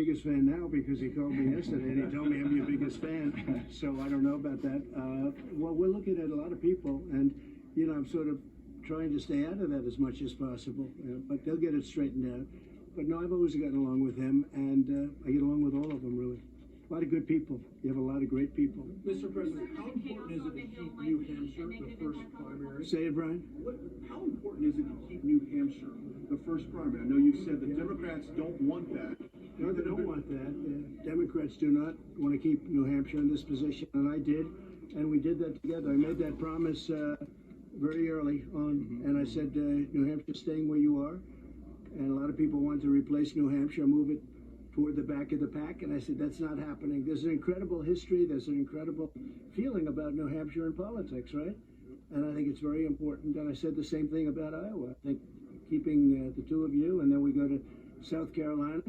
Biggest fan now because he called me yesterday and he told me I'm your biggest fan. So I don't know about that. Well, we're looking at a lot of people, and I'm sort of trying to stay out of that as much as possible. But they'll get it straightened out. But no, I've always gotten along with him, and I get along with all of them really. A lot of good people. You have a lot of great people. Mr. President, how important is it to keep New Hampshire the first primary? Say it, Brian. How important is it to keep New Hampshire the first primary? I know you said the Democrats don't want that. No, they don't want that. Democrats do not want to keep New Hampshire in this position, and I did, and we did that together. I made that promise very early on, and I said, New Hampshire staying where you are, and a lot of people wanted to replace New Hampshire, move it toward the back of the pack, and I said, that's not happening. There's an incredible history, there's an incredible feeling about New Hampshire in politics, right? And I think it's very important, and I said the same thing about Iowa. I think keeping the two of you, and then we go to South Carolina.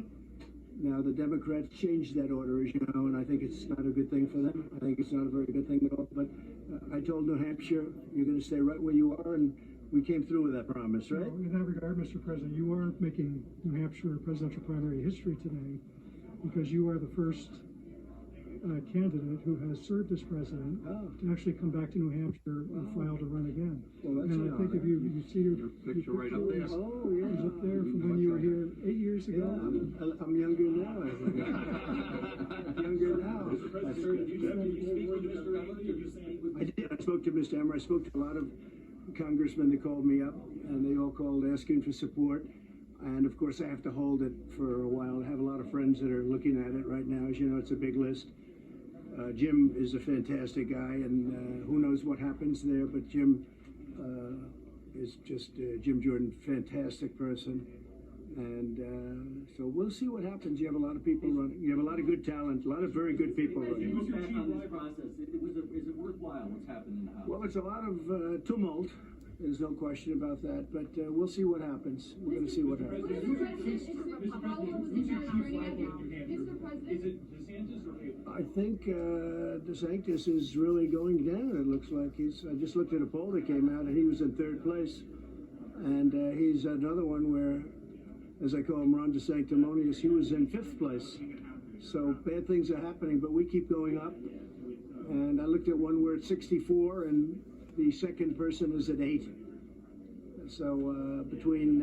Now, the Democrats changed that order, as you know, and I think it's not a good thing for them. I think it's not a very good thing at all. But I told New Hampshire, you're going to stay right where you are, and we came through with that promise, right? Well, in that regard, Mr. President, you are making New Hampshire presidential primary history today because you are the first candidate who has served as president to actually come back to New Hampshire and file to run again. Well, that's and I think if you see your picture right up there. Oh, yeah. He's up there from when you were here 8 years ago. Yeah, I'm younger now, I think. Younger now. I did. I spoke to Mr. Emmer. I spoke to a lot of congressmen that called me up, and they all called asking for support. And of course, I have to hold it for a while. I have a lot of friends that are looking at it right now. As you know, it's a big list. Jim is a fantastic guy, and who knows what happens there, but Jim is just, Jim Jordan, fantastic person. And so we'll see what happens. You have a lot of people running. You have a lot of good talent, a lot of very good people running. Look back on this process. Is it worthwhile what's happened in the House? Well, it's a lot of tumult. There's no question about that, but we'll see what happens. We're going to see what happens. I think DeSantis is really going down. It looks like I just looked at a poll that came out, and he was in third place. And he's another one where, as I call him, Ron DeSanctimonious, he was in fifth place. So bad things are happening, but we keep going up. And I looked at one where it's 64, and the second person is at 8. So between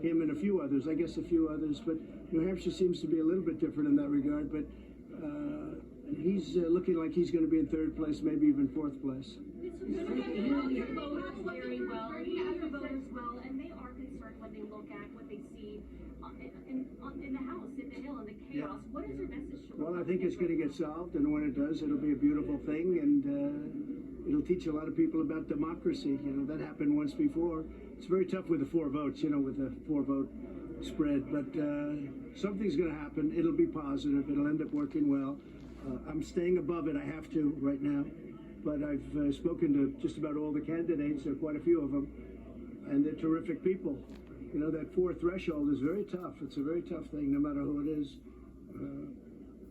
him and a few others, I guess a few others, but New Hampshire seems to be a little bit different in that regard, but he's looking like he's going to be in third place, maybe even fourth place. You know your voters very well, you know your voters well, and they are concerned when they look at what they see in the House, in the Hill, in the chaos. Yeah. What is your message to them? Well, I think it's going to get solved, and when it does, it'll be a beautiful thing, and it'll teach a lot of people about democracy. You know, that happened once before. It's very tough with the 4 votes, you know, with the 4-vote spread, but something's going to happen. It'll be positive. It'll end up working well. I'm staying above it. I have to right now, but I've spoken to just about all the candidates. There are quite a few of them, and they're terrific people. You know, that 4 threshold is very tough. It's a very tough thing, no matter who it is.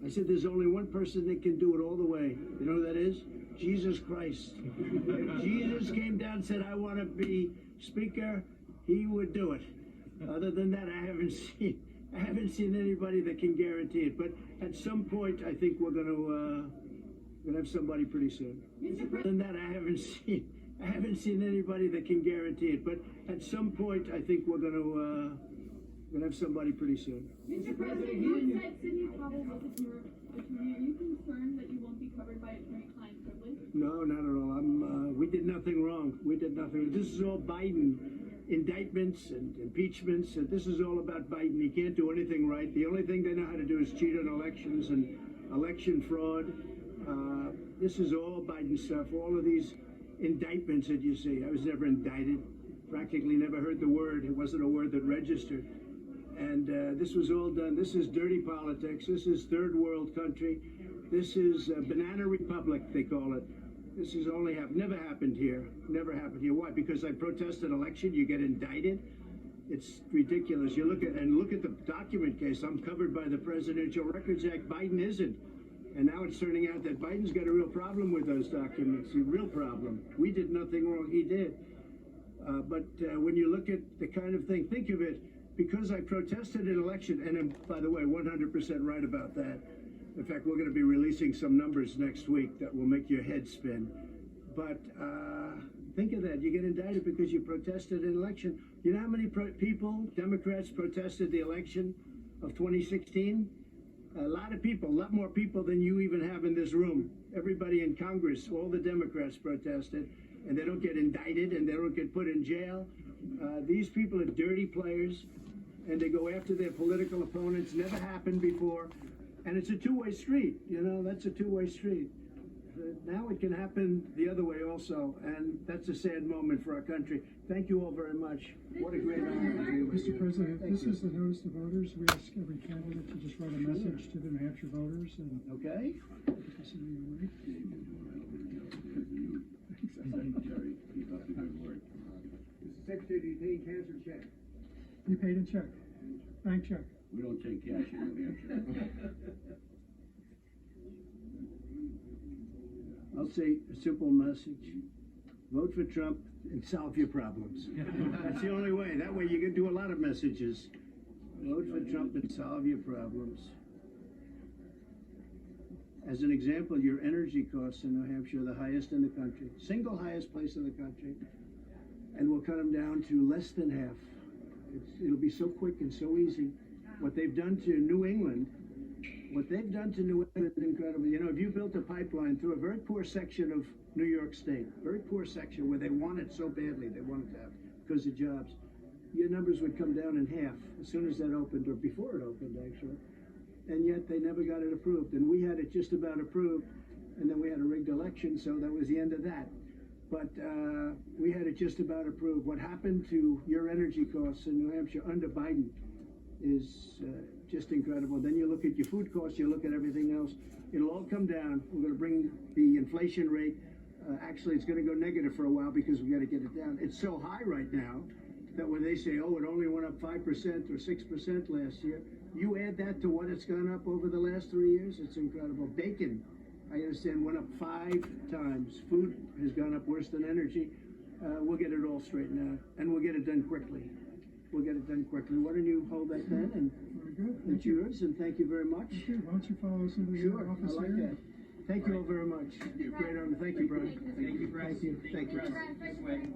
I said there's only one person that can do it all the way. You know who that is? Jesus Christ. If Jesus came down and said, I want to be Speaker, he would do it. Other than that, I haven't seen anybody that can guarantee it. But at some point, I think we're going to have somebody pretty soon. Other than that, I haven't seen anybody that can guarantee it. But at some point, I think we're going to have somebody pretty soon. Mr. President, you said Sidney Powell was your attorney. Are you concerned that you won't be covered by attorney-client privilege? No, not at all. We did nothing wrong. We did nothing. This is all Biden. Indictments and impeachments. And this is all about Biden. He can't do anything right. The only thing they know how to do is cheat on elections and election fraud. This is all Biden stuff. All of these indictments that you see. I was never indicted. Practically never heard the word. It wasn't a word that registered. And this was all done. This is dirty politics. This is third world country. This is banana republic, they call it. This has never happened here. Never happened here. Why? Because I protest an election, you get indicted. It's ridiculous. You look at the document case. I'm covered by the Presidential Records Act. Biden isn't. And now it's turning out that Biden's got a real problem with those documents. A real problem. We did nothing wrong. He did. But when you look at the kind of thing, think of it. because I protested an election, and I'm, by the way, 100% right about that. In fact, we're going to be releasing some numbers next week that will make your head spin. But think of that. You get indicted because you protested an election. You know how many people, Democrats, protested the election of 2016? A lot of people, a lot more people than you even have in this room. Everybody in Congress, all the Democrats protested, and they don't get indicted and they don't get put in jail. These people are dirty players, and they go after their political opponents. Never happened before. And it's a two-way street, you know, that's a two-way street. Now it can happen the other way also, and that's a sad moment for our country. Thank you all very much. What a great honor to be with you. Mr. President, this is the notice to voters. We ask every candidate to just write a message to the New Hampshire voters. And Okay? Mr. Secretary, do you pay cash or check? You paid in check, bank check. We don't take cash in New Hampshire. I'll say a simple message. Vote for Trump and solve your problems. That's the only way. That way you can do a lot of messages. Vote for Trump and solve your problems. As an example, your energy costs in New Hampshire are the highest in the country. Single highest place in the country. And we'll cut them down to less than half. It'll be so quick and so easy. What they've done to New England, is incredible. You know, if you built a pipeline through a very poor section of New York State, very poor section where they want it so badly, they wanted to have because of jobs, your numbers would come down in half as soon as that opened, or before it opened, actually. And yet they never got it approved. And we had it just about approved, and then we had a rigged election, so that was the end of that. But we had it just about approved. What happened to your energy costs in New Hampshire under Biden is just incredible. Then you look at your food costs, you look at everything else. It'll all come down. We're going to bring the inflation rate. Actually, it's going to go negative for a while because we got to get it down. It's so high right now that when they say, oh, it only went up 5% or 6% last year, you add that to what it's gone up over the last 3 years, it's incredible. Bacon, I understand, went up 5 times. Food has gone up worse than energy. We'll get it all straightened out, and we'll get it done quickly. We'll get it done quickly. Why don't you hold that pen, and Very good. it's yours, and thank you very much. Thank you. Why don't you follow us into the Sure, I office like here? that. Thank you all very much. Great honor. Thank you, Brian. Thank you, Brett. Thank you. Thank you. This way.